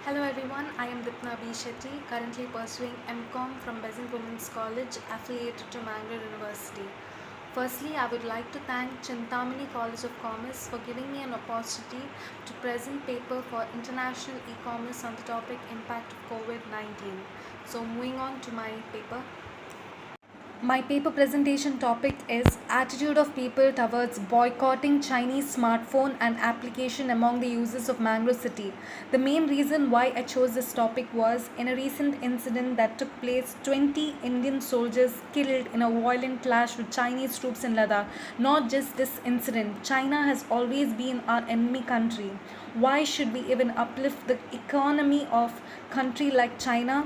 Hello everyone, I am Dipna B. Shetty, currently pursuing MCom from Besant Women's College affiliated to Mangalore University. Firstly, I would like to thank Chintamani College of Commerce for giving me an opportunity to present paper for international e-commerce on the topic impact of COVID-19. So moving on to my paper. My paper presentation topic is attitude of people towards boycotting Chinese smartphone and application among the users of Mangalore city. The main reason why I chose this topic was in a recent incident that took place 20 Indian soldiers killed in a violent clash with Chinese troops in Ladakh. Not just this incident, China has always been our enemy country. Why should we even uplift the economy of country like China?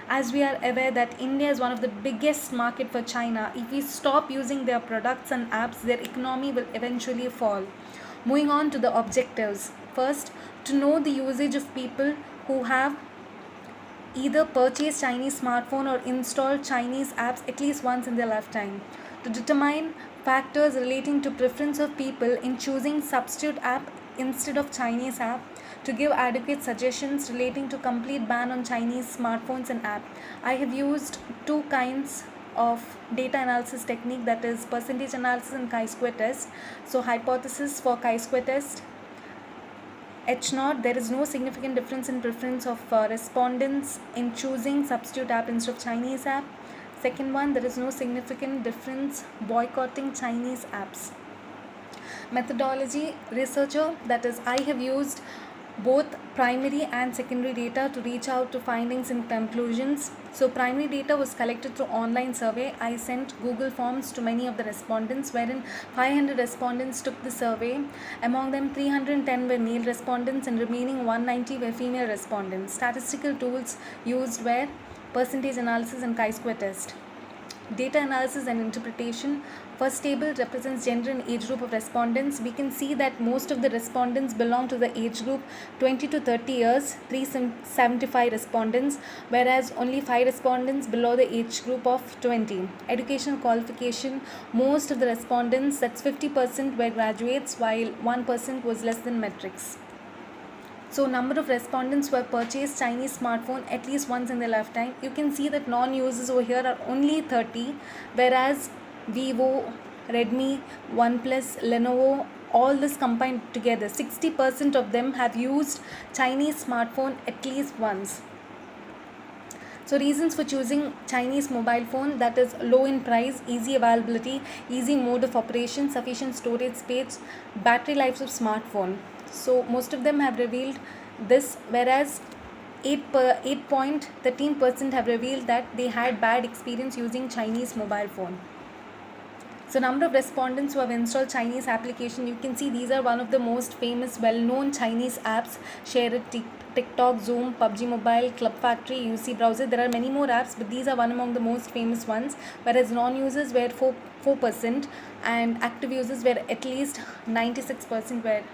As we are aware that India is one of the biggest market for China, if we stop using their products and apps, their economy will eventually fall. Moving on to the objectives. First, to know the usage of people who have either purchased Chinese smartphone or installed Chinese apps at least once in their lifetime. To determine factors relating to preference of people in choosing substitute app instead of Chinese app, to give adequate suggestions relating to complete ban on Chinese smartphones and app. I have used two kinds of data analysis technique, that is percentage analysis and chi-square test. So hypothesis for chi-square test, H0, there is no significant difference in preference of respondents in choosing substitute app instead of Chinese app. Second one, there is no significant difference boycotting Chinese apps. Methodology, researcher, that is I have used both primary and secondary data to reach out to findings and conclusions. So primary data was collected through online survey. I sent Google Forms to many of the respondents, wherein 500 respondents took the survey. Among them 310 were male respondents and remaining 190 were female respondents. Statistical tools used were percentage analysis and chi-square test. Data analysis and interpretation. First table represents gender and age group of respondents. We can see that most of the respondents belong to the age group 20 to 30 years, 375 respondents, whereas only 5 respondents below the age group of 20. Educational qualification, most of the respondents, that's 50%, were graduates, while 1% was less than matrix. So number of respondents who have purchased Chinese smartphone at least once in their lifetime. You can see that non-users over here are only 30, whereas Vivo, Redmi, OnePlus, Lenovo, all this combined together, 60% of them have used Chinese smartphone at least once. So reasons for choosing Chinese mobile phone, that is low in price, easy availability, easy mode of operation, sufficient storage space, battery life of smartphone. So most of them have revealed this, whereas 8.13% have revealed that they had bad experience using Chinese mobile phone. So number of respondents who have installed Chinese application, you can see these are one of the most famous well-known Chinese apps: Share It, TikTok, Zoom, PUBG Mobile, Club Factory, UC Browser. There are many more apps, but these are one among the most famous ones, whereas non-users were 4% and active users were at least 96% were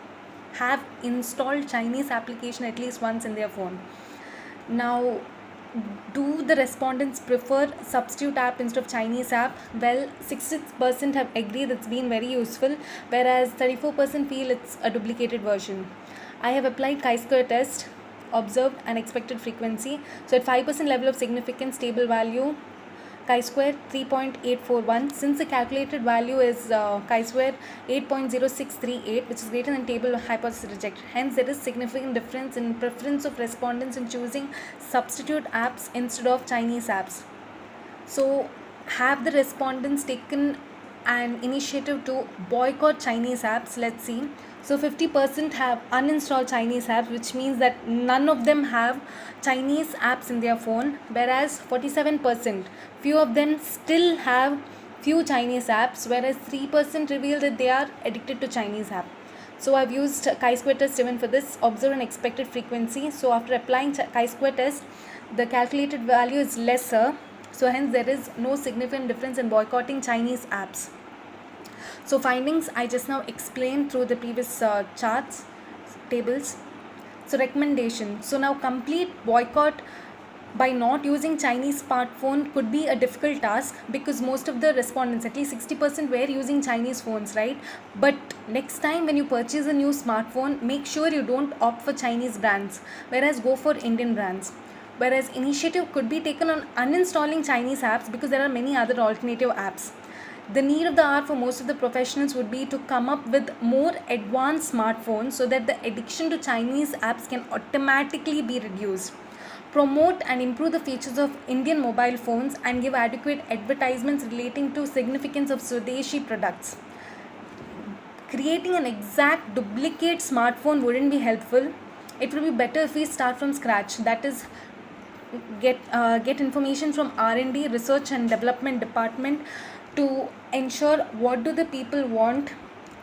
have installed Chinese application at least once in their phone. Now, do the respondents prefer substitute app instead of Chinese app? Well, 66% have agreed it's been very useful, whereas 34% feel it's a duplicated version. I have applied chi-square test, observed and expected frequency. So at 5% level of significance, stable value, chi-square 3.841. Since the calculated value is chi-square 8.0638, which is greater than table hypothesis rejected. Hence, there is significant difference in preference of respondents in choosing substitute apps instead of Chinese apps. So, have the respondents taken an initiative to boycott Chinese apps? Let's see. So 50% have uninstalled Chinese apps, which means that none of them have Chinese apps in their phone, whereas 47%, few of them still have few Chinese apps, whereas 3% reveal that they are addicted to Chinese app. So I've used chi-square test even for this, observe and expected frequency. So after applying chi-square test, the calculated value is lesser. So hence there is no significant difference in boycotting Chinese apps. So findings I just now explained through the previous charts, tables. So recommendation. So now complete boycott by not using Chinese smartphone could be a difficult task because most of the respondents, at least 60%, were using Chinese phones, right? But next time when you purchase a new smartphone, make sure you don't opt for Chinese brands, whereas go for Indian brands. Whereas initiative could be taken on uninstalling Chinese apps because there are many other alternative apps. The need of the hour for most of the professionals would be to come up with more advanced smartphones so that the addiction to Chinese apps can automatically be reduced. Promote and improve the features of Indian mobile phones and give adequate advertisements relating to significance of Swadeshi products. Creating an exact duplicate smartphone wouldn't be helpful. It would be better if we start from scratch. That is, get information from R&D, research and development department, to ensure what do the people want,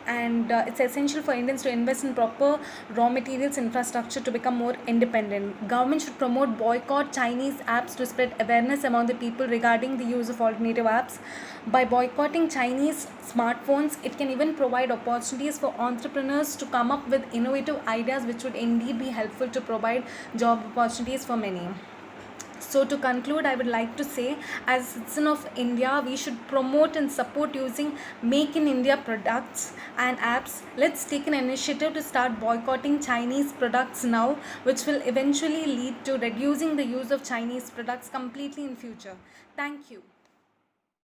and it's essential for Indians to invest in proper raw materials infrastructure to become more independent. Government should promote boycott Chinese apps to spread awareness among the people regarding the use of alternative apps. By boycotting Chinese smartphones, it can even provide opportunities for entrepreneurs to come up with innovative ideas which would indeed be helpful to provide job opportunities for many. So to conclude, I would like to say, as a citizen of India, we should promote and support using Make in India products and apps. Let's take an initiative to start boycotting Chinese products now, which will eventually lead to reducing the use of Chinese products completely in future. Thank you.